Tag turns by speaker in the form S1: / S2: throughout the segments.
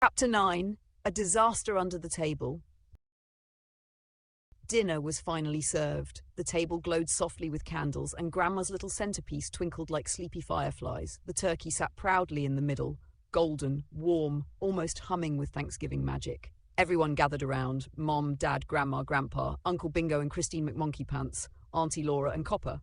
S1: Chapter 9. A Disaster Under the Table. Dinner was finally served. The table glowed softly with candles, and Grandma's little centerpiece twinkled like sleepy fireflies. The turkey sat proudly in the middle, golden, warm, almost humming with Thanksgiving magic. Everyone gathered around: Mom, Dad, Grandma, Grandpa, Uncle Bingo and Christine McMonkeypants, Auntie Laura and Copper,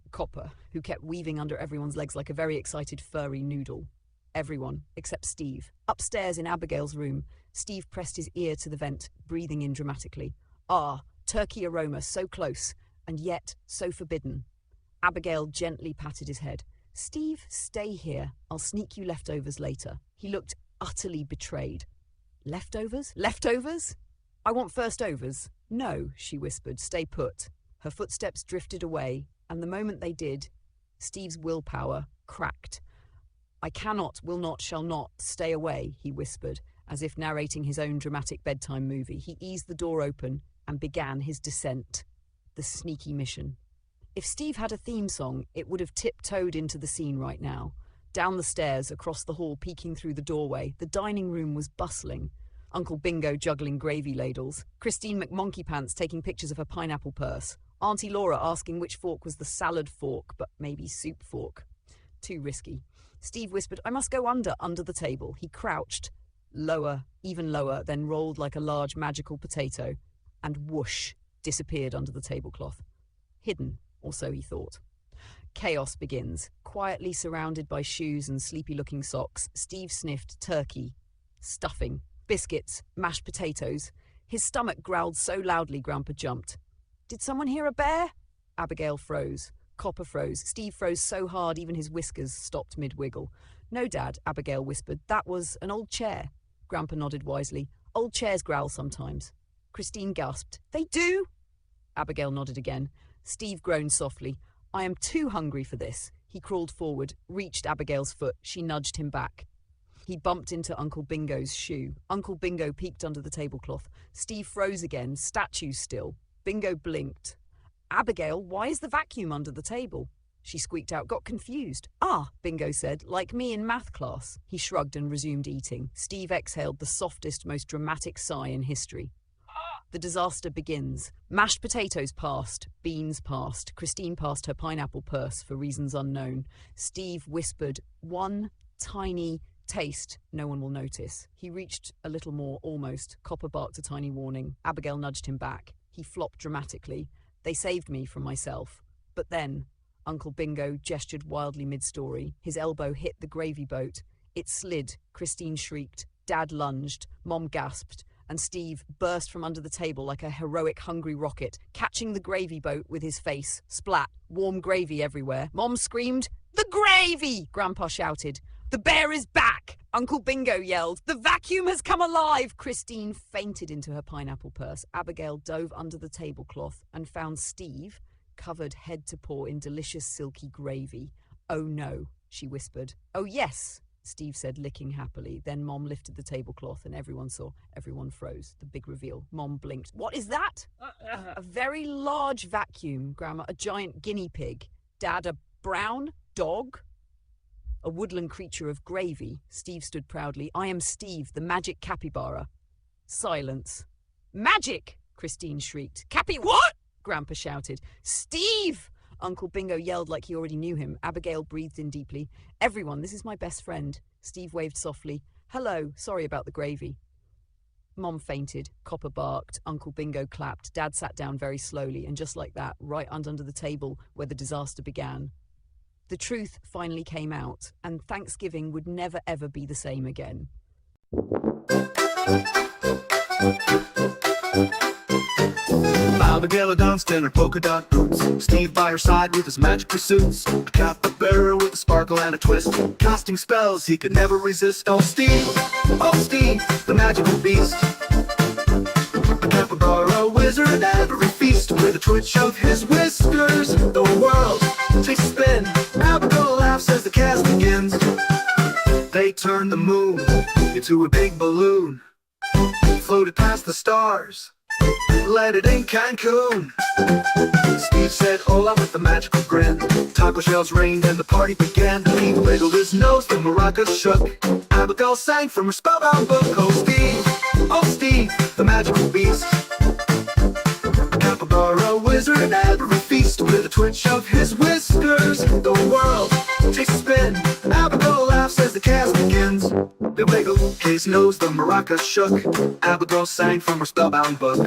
S1: who kept weaving under everyone's legs like a very excited furry noodle. Everyone, except Steve. Upstairs in Abigail's room, Steve pressed his ear to the vent, breathing in dramatically. Ah, turkey aroma, so close, and yet so forbidden. Abigail gently patted his head. Steve, stay here. I'll sneak you leftovers later. He looked utterly betrayed. Leftovers? Leftovers? I want firstovers. No, she whispered, stay put. Her footsteps drifted away, and the moment they did, Steve's willpower cracked. I cannot, will not, shall not, stay away, he whispered, as if narrating his own dramatic bedtime movie. He eased the door open and began his descent. The sneaky mission. If Steve had a theme song, it would have tiptoed into the scene right now. Down the stairs, across the hall, peeking through the doorway, the dining room was bustling. Uncle Bingo juggling gravy ladles, Christine McMonkeypants taking pictures of her pineapple purse, Auntie Laura asking which fork was the salad fork, but maybe soup fork. Too risky. Steve whispered, I must go under the table. He crouched, lower, even lower, then rolled like a large magical potato, and whoosh, disappeared under the tablecloth. Hidden, or so he thought. Chaos begins. Quietly surrounded by shoes and sleepy-looking socks, Steve sniffed turkey, stuffing, biscuits, mashed potatoes. His stomach growled so loudly Grandpa jumped. Did someone hear a bear? Abigail froze. Copper froze. Steve froze so hard even his whiskers stopped mid-wiggle. No, Dad, Abigail whispered. That was an old chair. Grandpa nodded wisely. Old chairs growl sometimes. Christine gasped. They do? Abigail nodded again. Steve groaned softly. I am too hungry for this. He crawled forward, reached Abigail's foot. She nudged him back. He bumped into Uncle Bingo's shoe. Uncle Bingo peeked under the tablecloth. Steve froze again, statue still. Bingo blinked. Abigail, why is the vacuum under the table? She squeaked out, got confused. Ah, Bingo said, like me in math class. He shrugged and resumed eating. Steve exhaled the softest, most dramatic sigh in history. The disaster begins. Mashed potatoes passed, beans passed. Christine passed her pineapple purse for reasons unknown. Steve whispered, one tiny taste, no one will notice. He reached a little more, almost. Copper barked a tiny warning. Abigail nudged him back. He flopped dramatically. They saved me from myself. But then, Uncle Bingo gestured wildly mid-story. His elbow hit the gravy boat. It slid. Christine shrieked. Dad lunged. Mom gasped. And Steve burst from under the table like a heroic hungry rocket, catching the gravy boat with his face. Splat. Warm gravy everywhere. Mom screamed, "The gravy!" Grandpa shouted. "The bear is back!" Uncle Bingo yelled, "The vacuum has come alive!" Christine fainted into her pineapple purse. Abigail dove under the tablecloth and found Steve covered head to paw in delicious silky gravy. "Oh no," she whispered. "Oh yes," Steve said, licking happily. Then Mom lifted the tablecloth and everyone saw. Everyone froze. The big reveal. Mom blinked. "What is that?" "A very large vacuum, Grandma. A giant guinea pig. Dad, a brown dog?" A woodland creature of gravy. Steve stood proudly. "I am Steve, the magic capybara." Silence. "Magic!" Christine shrieked. What?" Grandpa shouted. "Steve!" Uncle Bingo yelled like he already knew him. Abigail breathed in deeply. "Everyone, this is my best friend." Steve waved softly. "Hello, sorry about the gravy." Mom fainted. Copper barked. Uncle Bingo clapped. Dad sat down very slowly, and just like that, right under the table where the disaster began. The truth finally came out, and Thanksgiving would never ever be the same again.
S2: Abigail danced in her polka dot boots, Steve by her side with his magic pursuits, a capybara with a sparkle and a twist, casting spells he could never resist. Oh Steve, the magical beast, a capybara wizard at every feast. With a twitch of his whiskers, the world takes a spin. Abigail laughs as the cast begins. They turn the moon into a big balloon, floated past the stars, landed in Cancun. Steve said hola with a magical grin. Taco shells rained and the party began. He wiggled his nose, the maracas shook. Abigail sang from her spellbound book. Oh Steve, the magical beast. Capybara wizard at every feast. With a twitch of his whiskers, the world takes a spin. Abigail laughs as the cast begins. They wiggled his nose, the maracas shook. Abigail sang from her spellbound book.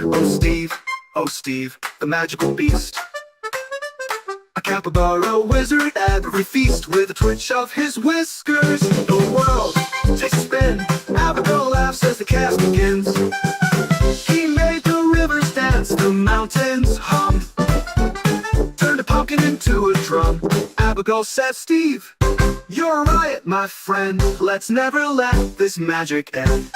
S2: Oh Steve, the magical beast. A capybara wizard at every feast. With a twitch of his whiskers, the world takes a spin. Abigail laughs as the cast begins. He made the rivers dance, the mountains hum. Turned a pumpkin into a drum. Abigail said, Steve, you're right, my friend. Let's never let this magic end.